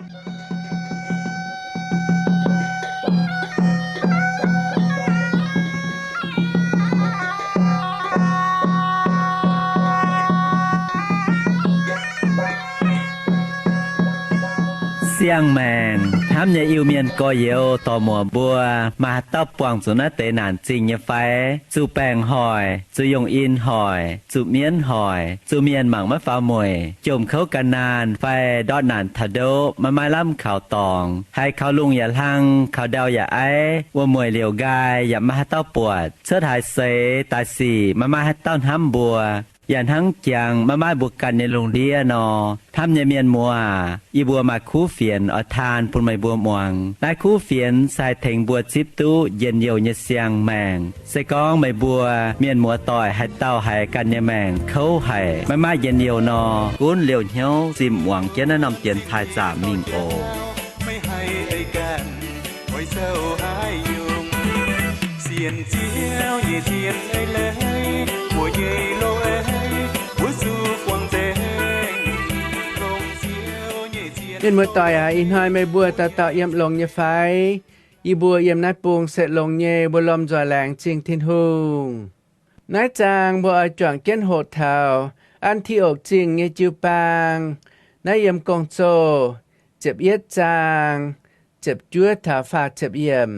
เสียงแมงทำอย่าอิวเมียนก็เยวต่อหมัวบัวมาตบปวงสุนัตเตนานจริงอย่าไฟสู่แปงหอยสู่ยงอินหอยสู่เมียนหอยสู่เมียนหมังมะฟ้ามวยจมเขากันนานไฟดอดนานทะโดมาไม้ล่ำข่าวตองให้เขาลุงอย่าลังเขาเดาอย่าไอว่ามวยเหลียวกายอย่ามาให้เต้าปวดเสื้อถ่ายเสตาสีมาให้เต้าห้ำบัวอย่างทั้งเจียงมาบุกกันในโรงเรียนนอทำเยเมียนมัวอีบัวมาคู่เฟียนอทานปุ่นไม่บัวมวงนายคู่เฟียนใส่เถงบัวจิบตู้เย็นเยียวเยเสียงแมงใส่กองไม่บัวเมียนมัวต่อยให้เต้าให้กันเยแมงเขาให้มาเย็นเยียวนอกุ้นเหลียวเหี้ยวจิมหวังเจนนำเตียนทายจ่ามิงโอไม่ให้ไอ้กันไว้เศร้าหายยุงเสียนเจียวเย่เทียนไอ้เลยหัวเย่โลเอ้หัวสู่กวางเจงลงเจียวเย่เทียนเล่นมือต่อยอินหอยไม่บัวตะเยี่ยมลงเยไฟอีบัวเยี่ยมนัดปูงเสร็จลงเยบัวลมจ่อแหลงจริงทินหุงนายจางบัวจ่างเก้นโหดเท้าอันที่อกจริงเยจิวปางนายเยี่ยมกงโจเจ็บเย็ดจางเจ็บจั่วถาฝาเจ็บเยี่ยม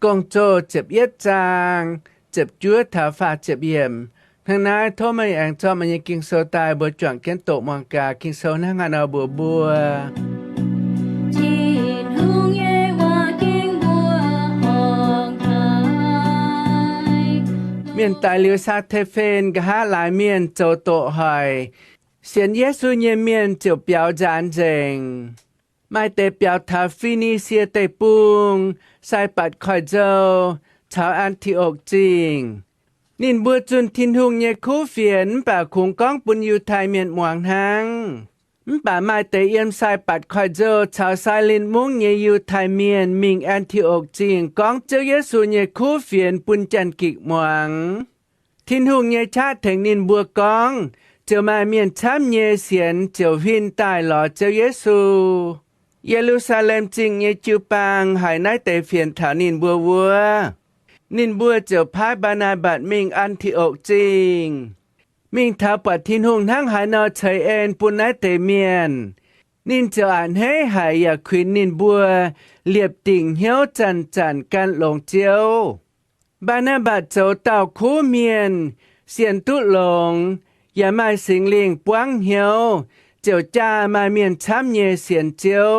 กงโจเจ็บเย็ดจางเจ็บจั่วถาฝาเจ็บเยี่ยมทางนายโทษไม่แองจอมันยังกิงโซตายบัวจ่างเก้นโตมังกากิงโซนั่งงานเอาบัวเมียนตายเลียวซาเทเฟนกะฮะหลายเมียนโจโตหอยเสียนเยซูเยเมียนเจียวเปียวจานเจงไม่เตเปียวทาฟินิเซียเตปุงใส่ปัดคอยเจาชาวอันทิโอกจริงนินบัวจุนทินหุงเยคู่เฟียนป่าคงก้องปุญยูไทยเมียนหมวงหังป่าไม้เตเอียมใส่ปัดคอยเจาชาวไซลินมุงเยยูไทยเมียนมิงอันทิโอกจริงก้องเจ้าเยซูเยคู่เฟียนปุญจันกิกหมวงทินหุงเยชาถึงนินบัวก้องเจ้ามาเมียนช้ำเยเสียนเจ้าวินตายหล่อเจ้าเยซูเยรูซาเล็มจริงเยจูปังหายนายเตเฟียนถานินบัววัวนินบัวเจ้าพายบานาบัดมิงอันทิโอกจริงมิงท้าปัดทินหุงทั้งหายนอเฉยเอ็นปุนนายเตเมียนนินเจ้าอ่านให้หายอยากควินนินบัวเลียบติ่งเหี้ยวจันกันหลงเจียวบานาบัดเจ้าเต่าคู่เมียนเสียนตุหลงอย่ามาสิงลิงปวงเหียวเจ้าจ้ามาเมียนช้ำเยเสียนเจียว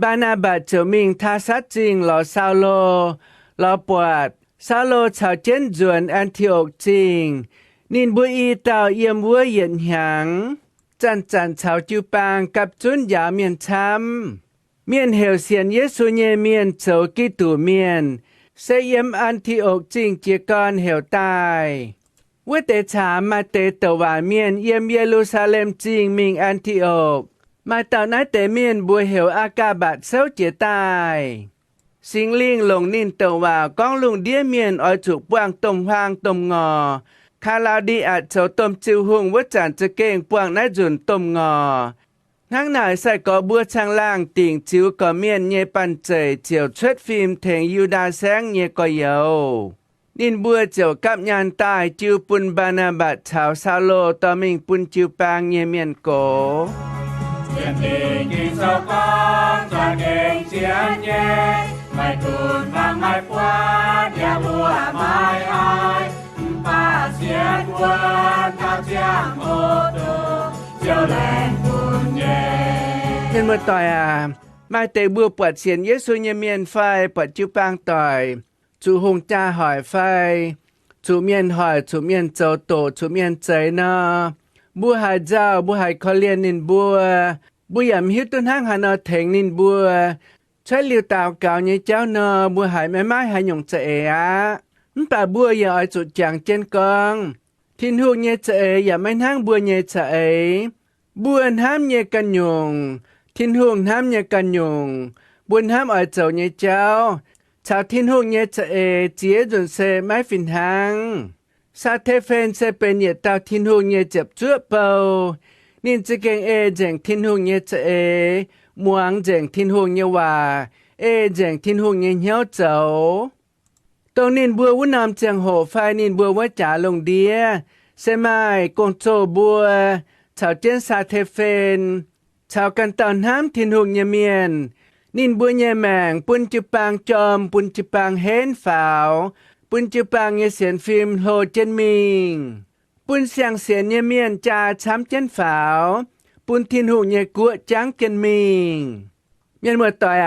บานาบัดเจ้ามิงทาซัดจริงหล่อซาโลหล่อปวดซาโลชาวเจนจวนแอนทิโอกจริงนินบุอีเต่าเยี่ยมวัวเหยียนหยังจันชาวจิวปางกับจุนยาเมียนช้ำเมียนเหียวเสียนเยซูเยเมียนเจ้ากิตูเมียนเสยมอันทิโอกจริงเจียกอนเหียวตายเวเตถามมาเตตวาเมียนเยี่ยมเยรูซาเล็มจริงมิงอันทิโอกมาเต่านั้นเตเมียนบัวเหียวอากาบัดเซาเจียตายสิงลิงลงนินเตว่าก้องลุงเดียเมียนออยถูกปวงต้มพางต้มงอคาลาวดีอาจเจ้าต้มจิวหุงวัจันจะเก่งปวงนายจุนต้มงอทั้งนายใส่กอบัวช่างล่างติ่งจิวก็เมียนเยปันเจยเจียวเชิดฟิล์มเถงยูดาแสงเยก็เยานินบัวเจียวกับยานตายจิวปุนบานาบัดชาวซาโลตอมิงปุนจิวปางเยเมียนโกเจียนติงกินเศร้ากองจวนเก่งเจียนเย่ไม่ตูนฟังไม่ปวดอย่าบัวไม่อายป้าเสียนวัวท้าเจียงโอโตเจียวแหลงปุนเย่เห็นเมื่อต่อยมาเตบัวปวดเสียนเยซูเยเมียนไฟปวดจิวปางต่อยจูหงจ้าหอยไฟจูเมียนหอยจูเมียนเจ้าโตจูเมียนใจนาบัวหายเจ้าบัวหายเขาเลียนนินบัวหยำหิวต้นห้างหานอเถงนินบัวใช้เลียวตาวเก่าเนี่ยเจ้าเนอบัวหายไม่ไม้หายหยงเจป่าบัวอย่าอ้อยจุดจางเจนกองทินหูเนี่ยเจอย่าไม่นั่งบัวเนี่ยเจบัวห้ามเนี่ยกันยงทินหูห้ามเนี่ยกันยงบัวห้ามอ้อยเจ้าเนี่ยเจ้าชาวทินหูเนี่ยเจเจียจนเซไม่ฟินหังซาเทเฟนเซเป็นเนี่ยตาวทินหูเนี่ยเจ็บเจื้อเปานินจะเก่งเจงทินหูเนี่ยเจ muang dành thiên hùng như hòa, dành thiên hùng như nhau cháu. Tông nín bùa vũ nằm chẳng hộ phai nín bùa vũ trả lồng đĩa, xe mai con trô bùa, chào trên xa thê phên, chào căn tàu hám thiên hùng như miền, nín bùa như màng, bùn chư bang chom, bùn chư bang hên pháo, bùn chư bang như xiên phim hồ trên mình. Bùn xiang xiên như miền cha chám trên pháo, bùn thiên hùng như của tráng trên mình. Nhân mùa tỏi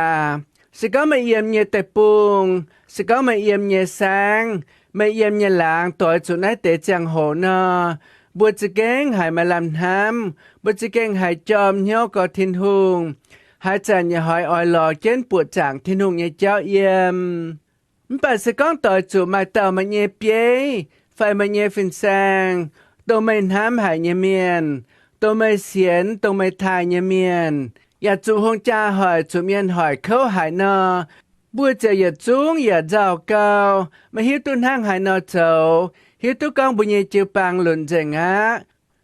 sẽ có mấy yếm như tệ bùng, sẽ có mấy yếm như sáng, mấy yếm như làng tỏi chủ nái tế chẳng hổ nơ. Bùa chỉ kênh hãy mà làm hàm, bùa chỉ kênh hãy chom nhau có thiên hùng. Hãy chẳng như hỏi oi lò trên bùa chẳng thiên hùng như cháu yếm. Bà sẽ có tỏi chủ mà tàu mà nhé bế, phải mà nhé phình sang. Tô mây hàm hãy như miền, tô mây xiến, tô mây thai như miền. Nhà chủ hông cha hỏi chủ miền hỏi khâu hải nọ. Bùa chờ nhà chúng nhà giàu cao. Mà hiếu tuân hang hải nọ châu. Hiếu tu con bùa nhẹ chiều bang luận dành á.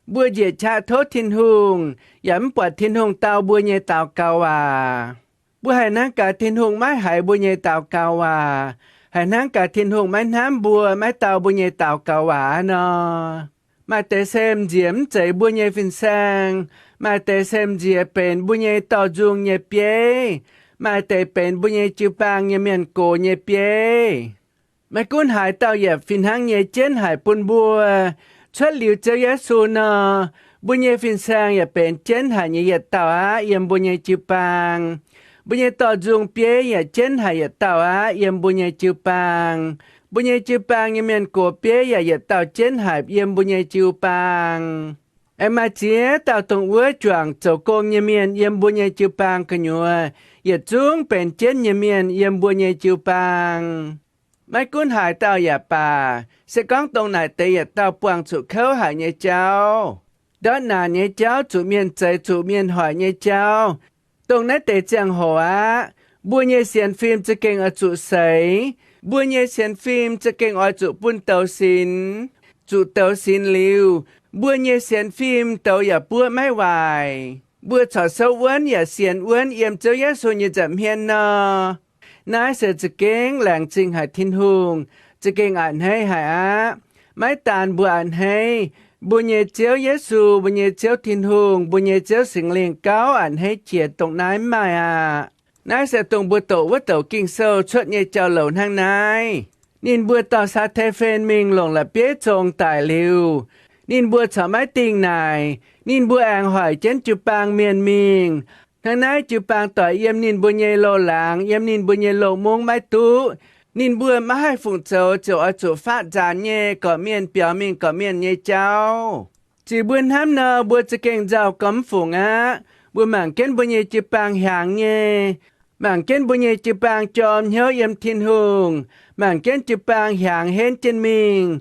Bùa dễ cha thốt thiên hùng. Yắm bọt thiên hùng tao bùa nhẹ tao cao à. Bùa hải năng cả thiên hùng mái hải bùa nhẹ tao cao à. Hải năng cả thiên hùng mái nám bùa mái tao bùa nhẹ tao cao à nọ. Mà tế xem diễm chạy bùa nhẹ phình sang. Mà tế xem dìa bền bùa nhẹ tỏ dung nhẹ bế. Mà tế bền bùa nhẹ chiều bang nhẹ miền cổ nhẹ bế. Mà cún hải tao dẹp phình hăng nhẹ trên hải bùn bùa. Xuất liu cho yá xu nọ. Bùa nhẹ phình sang nhẹ bền trên hải nhẹ yết tao á yếm bùa nhẹ chiều bang. Bùa nhẹ tỏ dung bế nhẹ trên hải yết tao á yếm bùa nhẹ chiều bang. Bùa nhẹ chiều bang nhẹ miền cổ bế yết tao trên hải yếm bùa nhẹ chiều bang. Em mà chế tạo tổng vữa choàng châu công nhà miền yếm bùa nhẹ chiều bang cơ nhua. Yết chúng bền trên nhà miền yếm bùa nhẹ chiều bang. Mấy cuốn hải tao dạ bà. Sẽ có tổng này tế yết tao buông chủ khâu hải nhẹ cháu. Đó là nhẹ cháu chủ miền chạy chủ miền hỏi nhẹ cháu. Tổng này tế chẳng hồ á. Bùa nhẹ xiên phim cho kênh ở chủ sấy. Bùa nhẹ xiên phim cho kênh ở chủ bún tàu xin. Chủ tàu xin liu. Bùa nhẹ xiên phim tàu ya bùa mai hoài. Bùa chỏ sâu uốn ya xiên uốn yếm châu ya xô như chậm hiên nọ. Nái sẽ chỉ kênh làng trình hải thiên hùng. Chỉ kênh ảnh hay hải á. Mái tàn bùa ảnh hay. Bùa nhẹ chéo Giê-xu, bùa nhẹ chéo thiên hùng, bùa nhẹ chéo sinh liền cáo ảnh hay triệt tổng nái mai à. Nái sẽ tổng bùa tổ vất tổ kinh sâu chuột nhẹ chào lộn hang nái. Nhìn bùa tỏ xa thê phên mình lộn là biết trông tài liu. Nhìn bùa trở mái tình này, nhìn bùa áng hỏi chén chụp bang miền mình. Thằng nái chụp bang tỏi yếm nhìn bùa nhẹ lô làng, yếm nhìn bùa nhẹ lô muông mái tú. Nhìn bùa mà hai phụng châu chỗ ở chỗ phát giàn nhẹ, có miền biểu mình có miền nhẹ cháu. Chỉ buôn hám nơ bùa cho kênh giàu cấm phụng á. Bùa mảng kén bùa nhẹ chụp bang hàng nhẹ. Mảng kén bùa nhẹ chụp bang chom nhớ yếm thiên hùng. Mảng kén chụp bang hàng hên trên mình.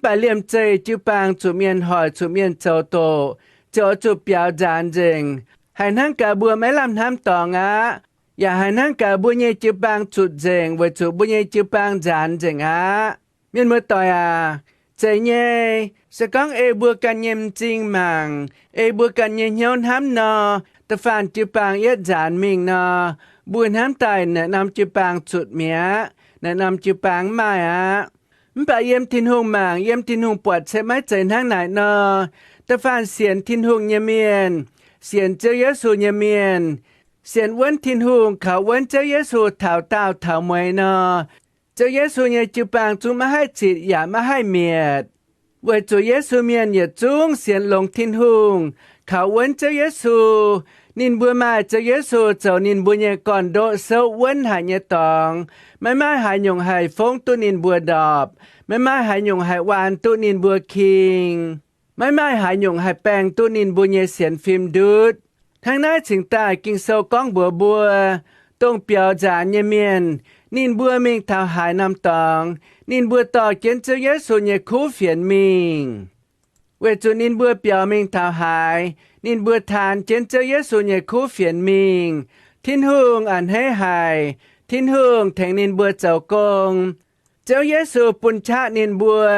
Bà liêm chơi chụp bang chủ miền hỏi chủ miền châu tổ. Chỗ chụp biểu giàn dình. Hải năng cả bùa mấy làm hám tòng á. Dạ hải năng cả bùa nhẹ chụp bang chụp dình. Với chủ bùa nhẹ chụp bang giàn dình á. Miền mơ tòi à. Chạy nhé. Sẽ có bùa căn nhầm chinh mảng. Bùa căn nhẹ nhôn hám nọ. Ta phản chụp bang yết giàn mình nọ. Bùa hám tài nè nằm chụp bang chụp mía. Nè nằm chụp bang mai á. Bà yếm thiên hùng mảng, yếm thiên hùng bọt sẽ mái chạy hang nải nọ. Ta phản xiên thiên hùng nhà miền. Xiên châu Giê-xu nhà miền. Xiên uốn thiên hùng khảo uốn châu Giê-xu thảo tao thảo mùi nọ. Châu Giê-xu nhà chụp bang chúng mà hai chịt giả mà hai miệt. Với châu Giê-xu miền nhà chúng xiên lồng thiên hùng. Khảo uốn châu Giê-xu. Nhìn bùa mai châu Giê-xu châu nhìn bùa nhà còn độ sâu uốn hải nhà tòng. Mai mai hải nhung hải phong tu nhìn bùa đọp. Mai mai hải nhung hải hoàn tu nhìn bùa kinh. Mai mai hải nhung hải bèng tu nhìn bùa nhà xiên phim đút. Thang nái chỉnh tài kinh sâu con bùa bùa. Tông biểu giả nhà miền. Nhìn bùa mình thảo hải nam tòng. Nhìn bùa tỏ kiến châu Giê-xu nhà khu phiền mình. Về chủ nhìn bùa biểu mình thảo hải. Nhìn bùa thàn kiến châu Giê-xu nhà khu phiền mình. Thiên hương ảnh hay hải. Thiên hương thành nhìn bùa châu công. Châu Giê-xu bùn chát nhìn bùa.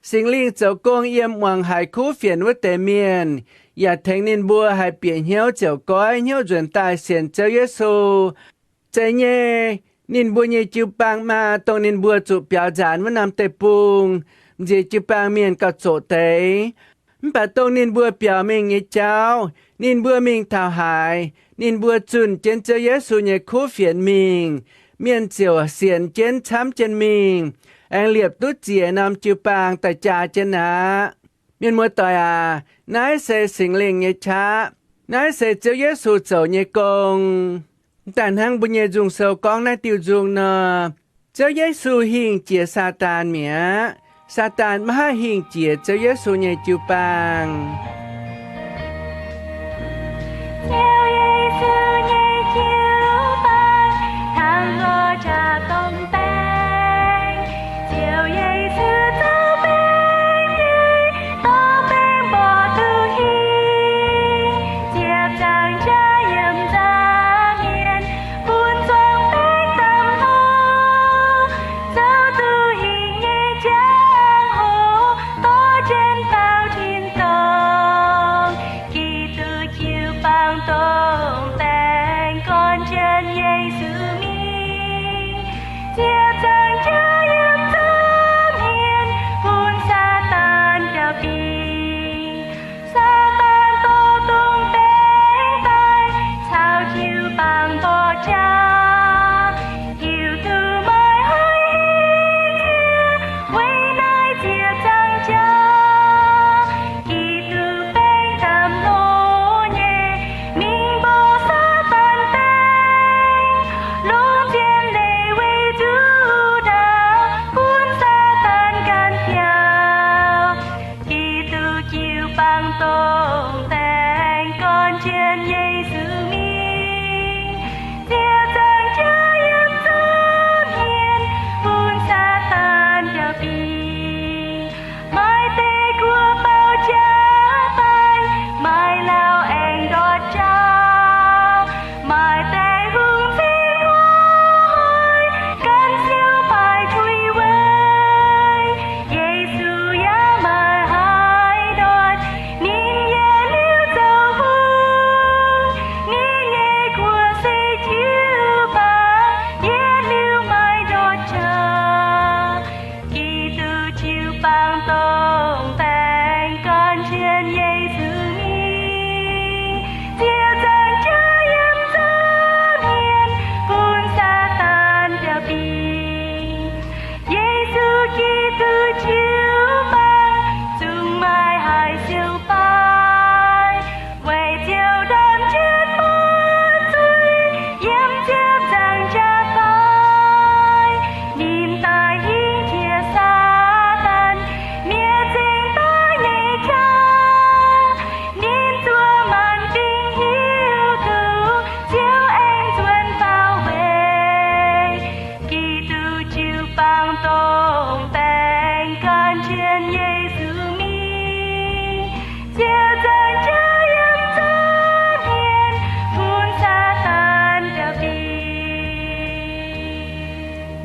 Sinh linh châu công yếm hoàng hải khu phiền với tế miền. อย่าแทงนินบัวให้เปลี่ยนเหี้ยวเจียวก้อยเหี้ยวจนตายเสียนเจ้าเยซูใจเย่นินบัวเย่จิวปางมาตรงนินบัวจุเปียวจานว่านำเตปุงเจจิวปางเมียนกับโจเตปะตรงนินบัวเปียวเมงเย่เจ้านินบัวเมงเท้าหายนินบัวจุนเจนเจ้าเยซูเย่คู่เฟียนมิงเมียนเจียวเสียนเจนช้ำเจนมิงแองเหลียบตุ้เจียนำจิวปางแต่จ่าเจนะเมียนมัวต่อยนายเสสิงเล่งเย่ช้านายเสเจ้าเยซูเจ้าเย่กงแต่ทั้งบุญเยจุงเสากองนายติวจุงเนอเจ้าเยซูหิงเจียซาตานเมียซาตานมาหิงเจียเจ้าเยซูเย่จิวปาง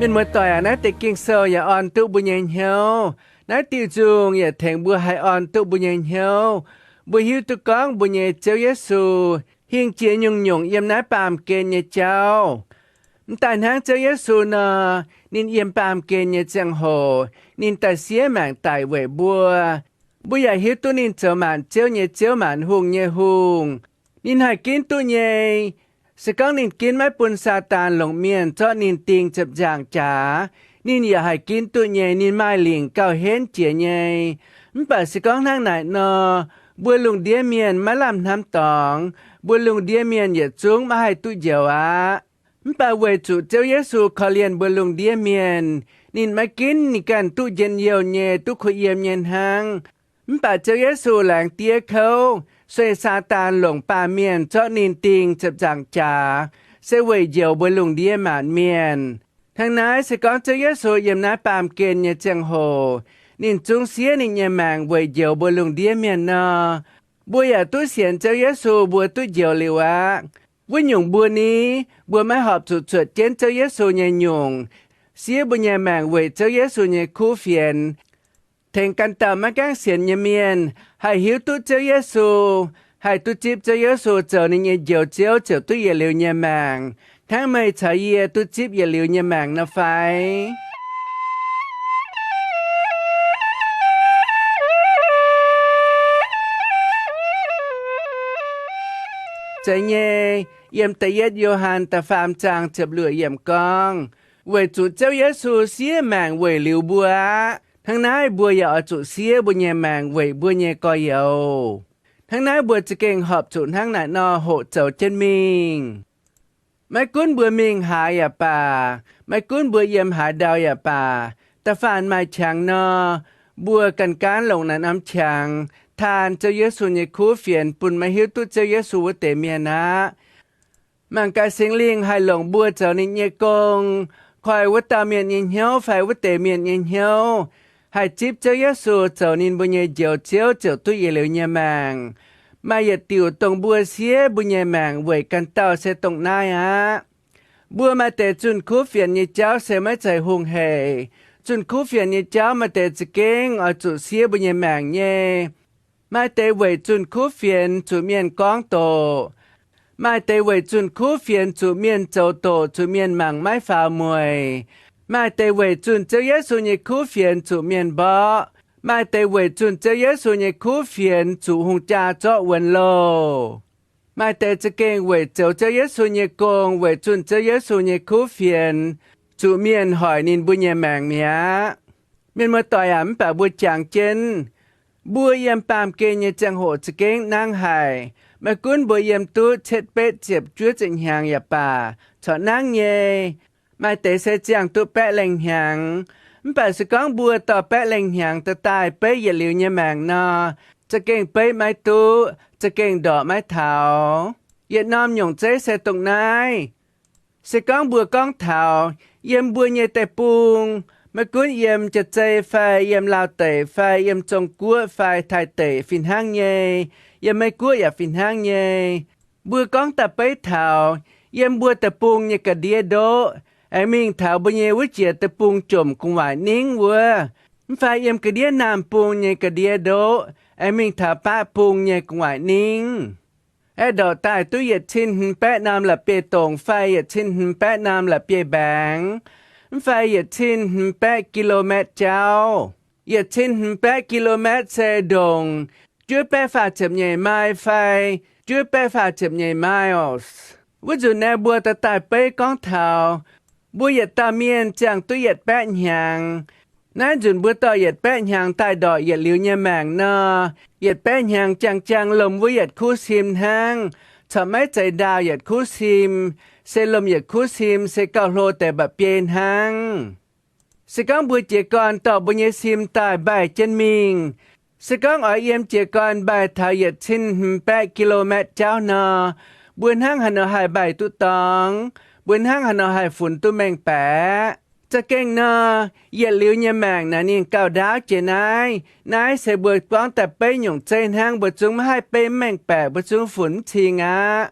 เป็นเมื่อต่อยนะแต่กิงเซลอย่าอ่อนตุบุญเหียวนะติวจุงอย่าแทงบัวให้อ่อนตุบุญเหียวบัวหิวตุกองบุญเจ้าเยซูหิงเจียยงยงเยี่ยมนะปามเกณฑ์เจ้าแต่ทางเจ้าเยซูเนอนินเยี่ยมปามเกณฑ์จังโหนินแต่เสียแมงตายเวบัวอย่าหิวตุนินเจ้ามันเจ้าเจ้ามันหุงหุงนินให้กินตุสกังนินกินไม้ปุนซาตานหลงเมียนเจาะนินติงจับจางจ๋านินอย่าให้กินตุเยนินไม้หลิงเก้าเห็นเจียเยมันเปิดสกังทางไหนนอบัวลุงเดียเมียนมาลำน้ำตองบัวลุงเดียเมียนอย่าจุงมาให้ตุเจียวมันเปิดเวจุเจ้าเยซูขอเลียนบัวลุงเดียเมียนนินมากินนิกันตุเย็นเยียวเยตุขเยียมเย็นหังมันเปิดเจ้าเยซูแหลงเตี้ยเขาสวยซาตานหลงป่าเมียนเจาะนินติงจับจางจ๋าเสวยเยียวบนลุงเดียหมานเมียนทางนั้นสกองเจ้าเยซูเยี่ยมน้าปามเกณฑ์เยจังโหนินจุงเสียนินเยแมงเวยเยียวบนลุงเดียเมียนนอบัวอย่าตุ้เสียนเจ้าเยซูบัวตุ้เยียวเลวะวันหยงบัวนี้บัวไม่หอบจุดจุดเจนเจ้าเยซูเยหยงเสียบุญเยแมงเวยเจ้าเยซูเยคู่เฟียนแทงกันต่อมาแก้งเสียนเยเมียนให้ Hãy hiếu tu cho Giêsu, hãy tu chip cho Giêsu trở nên như dầu chiếu trở tu ye liu nhà mạng. Tháng mây chạy ye tu chip ye liu nhà mạng nó phải. Chạy nhé, yếm ta yết Johann ta phạm trang chập lửa yếm con. Vậy chủ cháu Giêsu xía mạng vậy liu bùa. Thằng nãy bùa ya ở chủ xía bùa nhà mạng vậy bùa nhà coi dầu. Thằng nãy bùa chỉ kênh họp chủ thằng nãy nó hộ cháu chân mình. Mấy cuốn bùa mình hại ya bà. Mấy cuốn bùa yếm hại đau ya bà. Ta phản mai chàng nó. Bùa cần cán lồng nàn ấm chàng. Than cho Giêsu như khu phiền bùn mà hiếu tu cho Giêsu vô tế miền á. Mang cái sinh linh hai lồng bùa cho nên như công. Khỏi vô ta miền nhìn hiếu phải vô tế miền nhìn hiếu. Hai chip cho Giêsu cho nên bùa như dầu chiếu cho tu ye liu nhà mạng. Mà yết tiểu tông bùa xía bùa nhà mạng với căn tàu sẽ tông nai á. Bùa mà tế chun khu phiền như cháu sẽ mới chạy hùng hệ. Chun khu phiền như cháu mà tế chỉ kinh ở chủ xía bùa nhà mạng nhé. Mai tế về chun khu phiền chủ miền quang tổ. Mai tế về chun khu phiền chủ miền châu tổ chủ miền mạng mai phá mùi. Mai tế về chun cho Giêsu như khu phiền chủ miền bó. Mai tế về chun cho Giêsu như khu phiền chủ hùng cha cho quần lô. Mai tế cho kênh về châu cho Giêsu như công về chun cho Giêsu như khu phiền chủ miền hỏi nín bùi nhà mạng mía. Miền mơ tỏi ẩm bà bùi chàng chân. Bùa yếm bàm kê như chẳng hộ cho kênh năng hài. Mà cuốn bùa yếm tu chết bết chếp chúa trình hàng ya bà. Cho năng nhê. Mai tế sẽ chẳng tu bẹ lành hàng. Bà sẽ con bùa tỏ bẹ lành hàng ta tài bê ya liu nhà mạng nó. Cho kênh bê mai tu. Cho kênh đỏ mai thảo. Yết nòm nhổng chế sẽ tụng nai. Sẽ con bùa con thảo. Yếm bùa như tè bùng. Mà cuốn yếm chật chê phai yếm lao tệ phai yếm trông cua phai thai tệ phìn hang nhê. Yếm mấy cua ya phìn hang nhê. Bùa con ta bấy thảo. Yếm bùa ta bùng như cả đĩa đô. Ai mình thảo bùa nhê với chìa ta bùng trùm cùng hoài nín vua. Phai yếm cả đĩa nam bùng như cả đĩa đô. Ai mình thảo bá bùng như cùng hoài nín. Ai đỏ tài tu yết chín hình bát nam là bê tổng phai yết chín hình bát nam là bê bảng. Phải yết chín 8 km cháu. Yết chín 8 km xe đồng. Chúa bé phá chậm nhảy mai phải. Chúa bé phá chậm nhảy miles. Với dù nè bùa ta tài bê con thảo. Bùa yết ta miên chẳng tu yết bé nhàng. Nãy dùn bùa ta yết bé nhàng tài đỏ yết liu nhà mạng nọ. Yết bé nhàng chẳng chẳng lồng với yết khu xìm hang. Cho mấy chạy đào yết khu xìm. Sẽ lùm yết khu xìm sẽ cao lô tè bà biên hăng. Sẽ con bùi trẻ con tỏ bùi nhé xìm tài bài chân mình. Sẽ con ở yếm trẻ con bài thảo yết xin 8 km cháu nọ. Buồn hăng hẳn ở hai bài tu tóng. Buồn hăng hẳn ở hai phun tu mèng bẻ. Cho kênh nọ, yết liu nhà mạng nà niên cao đáo chế nái. Nái sẽ bùi quán tập bê nhổng trên hăng bùi chúng hai bê mèng bẻ bùi chúng phun chì ngá.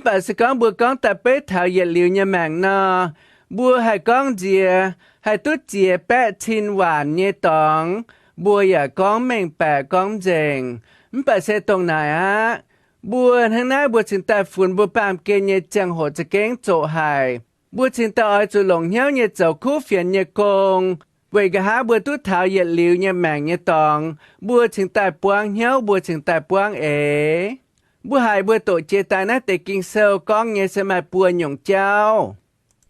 Bà sẽ con bùa con tập bế thảo yết liu nhà mạng nọ. Bùa hai con dìa, hai tốt dìa bế chín hoàn nhé tóng. Bùa ya con mèng bè con dèng. Bà sẽ tông này á. Bùa thằng nãy bùa chính ta phun bùa bàm kê nhé chẳng hộ cho kén chỗ hài. Bùa chính ta oi chủ lồng nhau nhé dầu khu phiền nhé công. Vậy cả há bùa tốt thảo yết liu nhà mạng nhé tóng. Bùa chính ta buông nhau, bùa chính ta buông ế. Bùa hai bùa tổ chế tài nát tế kinh sâu con nghe sẽ mai bùa nhổng cháu.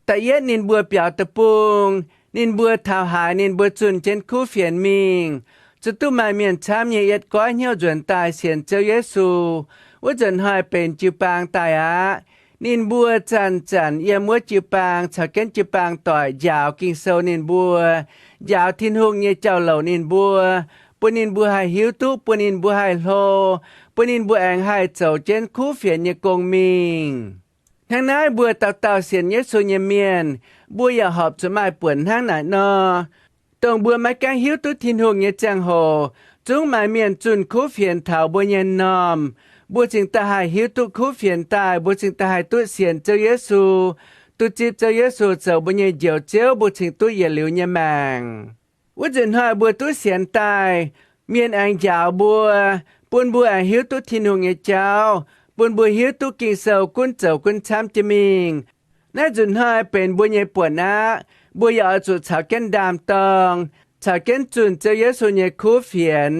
Tại yết nín bùa biểu tập bùng, nín bùa thảo hài nín bùa chun trên khu phiền mình. Cho tu mai miền chám nhé yết có nhau dùn tài xiên châu Giêsu. Vô dùn hỏi bền chư bang tài á. Nín bùa chăn chăn yếm mua chư bang chào kén chư bang tỏi dạo kinh sâu nín bùa. Dạo thiên hùng nhé cháu lầu nín bùa. Bùa nín bùa hai hiếu tú, bùa nín bùa hai lô. Bùa nín bùa anh hai chầu trên khu phiền như công mình. Thằng nãy bùa tàu tàu xiên nhé xô nhé miền. Bùa ya họp cho mai buồn thang nãy nọ. Tổng bùa mai càng hiếu tú thiên hùng nhé chàng hồ. Chúng mai miền chun khu phiền thảo bùa nhé nòm. Bùa chính ta hai hiếu tú khu phiền tài. Bùa chính ta hai tú xiên cho Giêsu. Tu chip cho Giêsu chầu bùa nhé dầu chéo bùa chính tú yết liu nhà mạng. Vô dần hỏi bùa tú xiên tài. miền anh chào bùa buôn bùa anh hiếu tu thiên hùng nghe chào buôn bùa hiếu tu kinh sầu quân chầu quân chăm chim mình nãy chuẩn hơiเป็นบวยเปวนะบวยเอาจุดชาวแก่นดามตองชาวแก่นจุนเจอเยซูเนคูเฟียน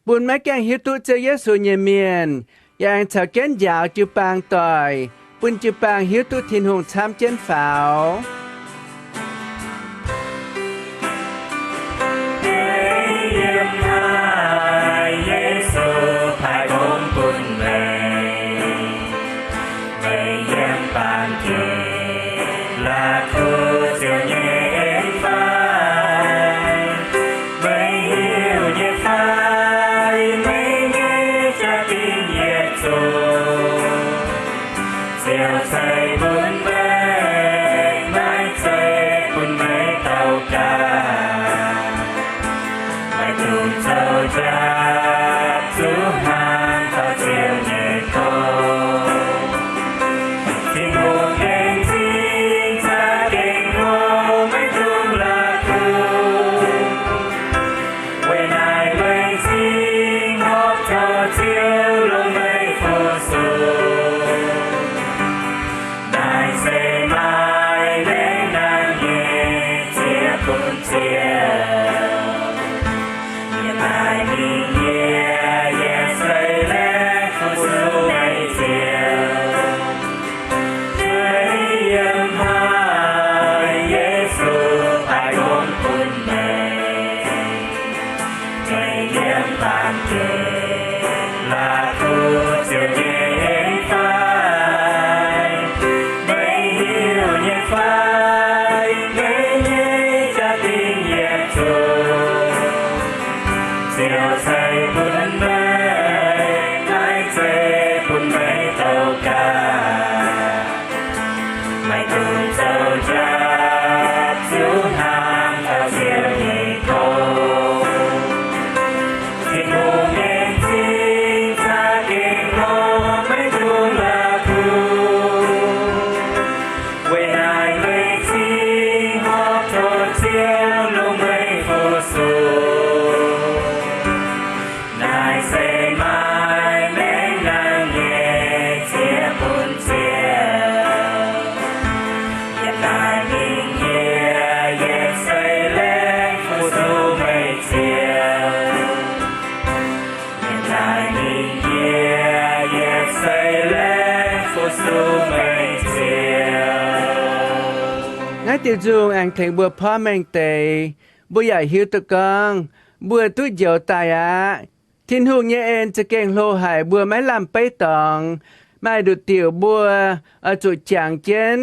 บุญไม่แก่ฮิตุเจอเยซูเนเมียนอย่างชาวแก่นยาวจูปางต่อยปุนจูปางฮิตุทินหงช้ำเจนฝาวtiêu dùng anh thành bùa phá mệnh tệ bùa giải hiếu tự con bùa túi dầu tài á thiên hùng nhé emจะเก่งโลหายบัวไม้ลำไปตองไม่ดูเตี๋ยวบัวเอาจุดจางเจน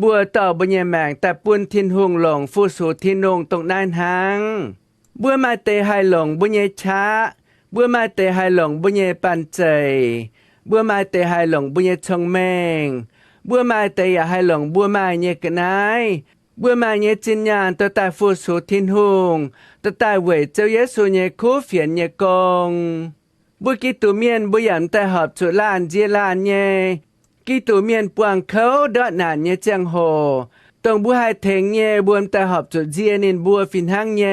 บัวต่อบัวแยแมงแต่ปุ่นthiên hùngหลงฟูสู่thiênนงตรงนั้นหังบัวมาเตะให้หลงบัวแยช้าบัวมาเตะให้หลงบัวแยปันใจบัวมาเตะให้หลงบัวแยชงแมงบัวมาเตะอย่าให้หลงบัวมาแยกันไอบัวมาเยจินยานตัวตายฟูสู่ทินหงตัวตายเวยเจ้าเยซูเยคูเฟียนเยกงบัวกิตูเมียนบัวหยันแต่หอบจุลานเจลานเยกิตูเมียนปวงเขาดอหนานเยจังโหตรงบัวให้เทงเยบวมแต่หอบจุเจียนินบัวฟินหังเย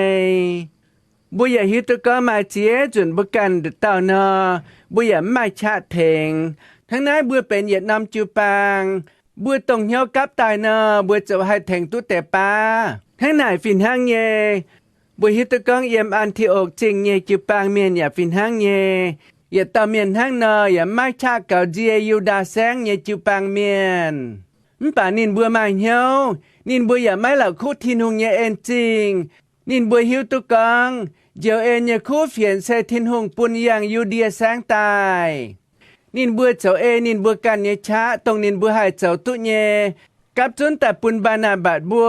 บัวอย่าฮิตตัวก็มาเจียจนบัวกันเดเต่านอบัวอย่าไม่ชาเทงทั้งนั้นบัวเป็นเหยียดนำจูปางบัวตรงเหี่ยวกับตายเนอบัวจะให้แทงตุ้แต่ปาทั้งไหนฟินห้างเยบัวฮิตกองเยี่ยมอันที่อกจริงเยจิปางเมียนอย่าฟินห้างเยอย่าต่อเมียนห้างเนออย่าไม่ชาเก่าเจียยูดาแสงเยจิปางเมียนป่านินบัวมาเหี่ยวนินบัวอย่าไม่เหล่าคู่ทินหงเยเอ็นจริงนินบัวฮิวตุกองเจียวเอ็นเยคู่เฟียนเซทินหงปุนอย่างยูเดียแสงตายนินบัวเจ้านินบัวกันเยช้าตรงนินบัวหายเจ้าตุเยกับจนแต่ปุนบานาบาดบั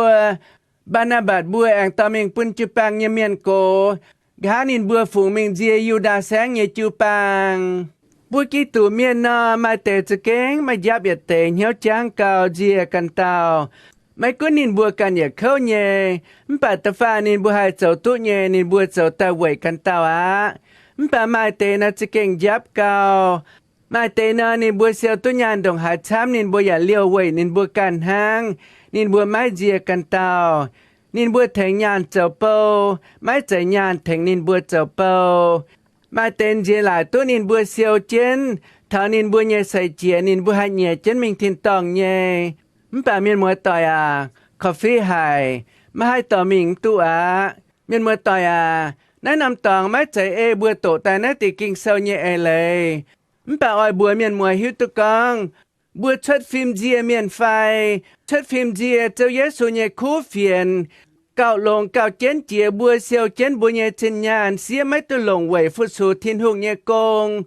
วแองตอมิงปุนจุปังเยเมียนโกกานินบัวฝูงมิงเจียยูดาแสงเยจูปังบัวกีตูเมียนนอมาเตจะเก่งมายับอย่าเตเหี่ยวจางเก่าเจียกันเตาไม่ก็นินบัวกันอย่าเข้าเยมปัตตฟ้านินบัวหายเจ้าตุเยนินบัวเจ้าตาเวยกันเตาอะมป่ามาเตน่าจะเก่งยับเก่ามาเตนอนินบัวเสียวตุญานดงหาช้ำนินบัวอย่าเลี้ยวไว้นินบัวกันหางนินบัวไม้เจียกันเตา nín bùa thèn nhàn châu bầu mai chạy nhàn thèn nín bùa châu bầu mai tên dễ lại tôi nín bùa siêu chiến thảo nín bùa nhẹ say chia nín bùa hai nhẹ chân mình thiên tòng nhẹ bà miền mùa tỏi à coffee hai mà hai tỏ mình tu à miền mùa tỏi à nãy nằm tòng mai chạy bùa tổ tài nãy tì kinh sâu nhẹ lệ bà oi bùa miền mùa hiu tu con bùa xuất phim dìa miền phai xuất phim dìa châu Giêsu nhẹ khu phiền cạo lồng cạo chén chìa bùa siêu chén bùa nhẹ trên nhàn xía mấy tu lồng quẩy phút su thiên hùng nhẹ công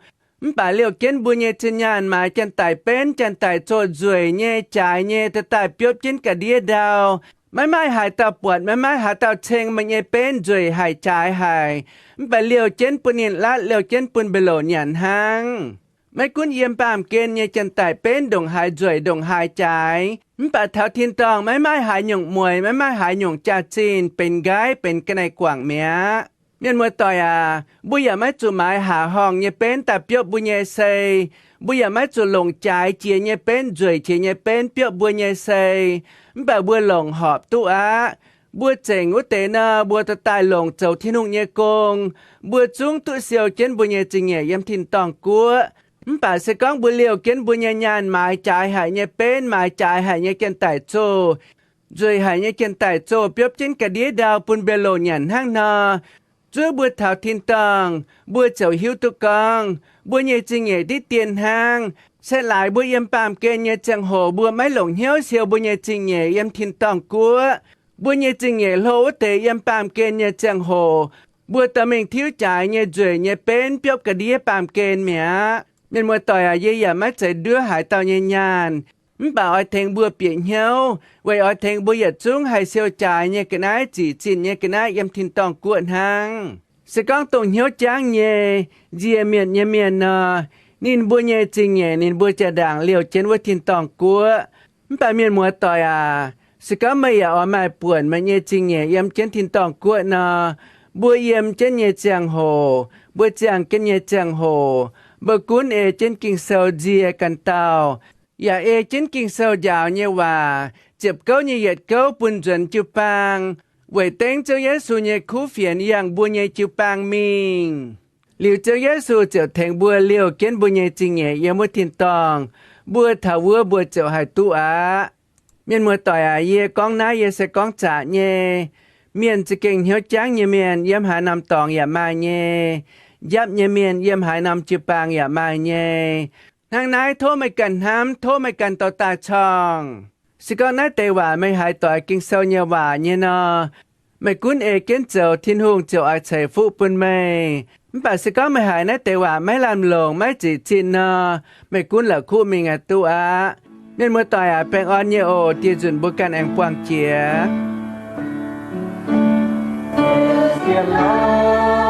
bà liều chén bùa nhẹ trên nhàn mà chân tài bên chân tài trộn ruồi nhẹ trái nhẹ ta tài biốp chén cả đĩa đào mai hại tao buồn mai hại tao chêng mà nhẹ bên ruồi hại trái hại bà liều chén bùa nhẹ lát liều chén bùa bê lộ nhàn hang mấy cuốn yếm bàm kên nhẹ chân tài bên đồng hại ruồi đồng hại trái bà thảo thiên tòng mai hại nhung mùi mai hại nhung cha chínเป็นgáiเป็นcái này quảng mía miền mùa tỏi à bùiอย่าไม่จู่ไม้หาห้องnhẹเป็นแต่เปียบบุญnhẹเซบอย่าไม่จู่หลงใจเจียnhẹเป็นจุยเจียnhẹเป็นเปียบบุญnhẹเซbà bùaหลงหอบตู้อะบเจ๋งอุเตนะบัวตะตายหลงเจ้าที่นุ่งnhẹกงบัวจุ้งตู้เสียวเจนบุญnhẹจริงnhẹยำทินตองกัวbà sẽ có bữa liều kiến bữa nhẹ nhàn mãi trái hại nhẹ bên mãi trái hại nhẹ kiến tại chỗ rồi hại nhẹ kiến tại chỗ biếp trên cả đĩa đào bùn bê lộ nhàn hang nọ giữa bữa thảo thiên tầng bữa chậu hiu tu con bữa nhẹ chinh nhẹ đi tiền hang sẽ lại bữa yếm bàm kê nhẹ chẳng hồ bữa máy lồng hiếu siêu bữa nhẹ chinh nhẹ yếm thiên tầng cua bữa nhẹ chinh nhẹ lỗ tế yếm bàm kê nhẹ chẳng hồ bữa ta mình thiếu trái nhẹ rồi nhẹ bên biếp cả đĩa bàm kê mẹ miền mùa tỏi à dây à mắt chạy đưa hải tàu nhẹ nhàn bảo ai thèn bùa biển nhau vậy ai thèn bùa giật xuống hay siêu trái nhẹ cái nái chỉ chín nhẹ cái nái em thiên tòng cuộn hàng sẽ con tông hiếu tráng nhẹ dìa miền nọ nín bùa nhẹ trình nhẹ nín bùa trà đảng liều trên với thiên tòng cua bảo miền mùa tỏi à sẽ có mấy à ở mai buồn mà nhẹ trình nhẹ em trên thiên tòng cuộn nọ bùa em trên nhẹ chàng hồ bùa chàng trên nhẹ chàng hồ bờ cuốn trên kinh sâu dìa cần tàuอย่าtrên kinh sâu dạo như hòa chụp câu như dệt câu bùn chuẩn chụp bang vậy tên châu Giêsu như khu phiền yang bùa như chụp bang mình liều châu Giêsu trở thành bùa liều kiến bùa như trình nhẹ yang một thiên tòng bùa thảo vua bùa trở hại tu á miền mùa tỏi à ye con ná ye sẽ con trả nhé miền chỉ kinh hiếu tráng như miền yếm hạ nằm tòng ya mai nhé giáp nhẹ miền yếm hải nằm chụp bang ya mai nhé hàng nãy thô mày cần hám thô mày cần tàu ta chong sĩ con nãy tề hòa mày hải tỏi kinh sâu nhẹ hòa nhé nọ mày cuốn kiến châu thiên hùng châu ai chạy phụ bún mày bà sĩ con mày hải nãy tề hòa mày làm lồng mày chỉ chín nọ mày cuốn là khu mình à tu á nên mưa tỏi à bèn on nhẹ ồ tia dùn bố can em quang chia Cielo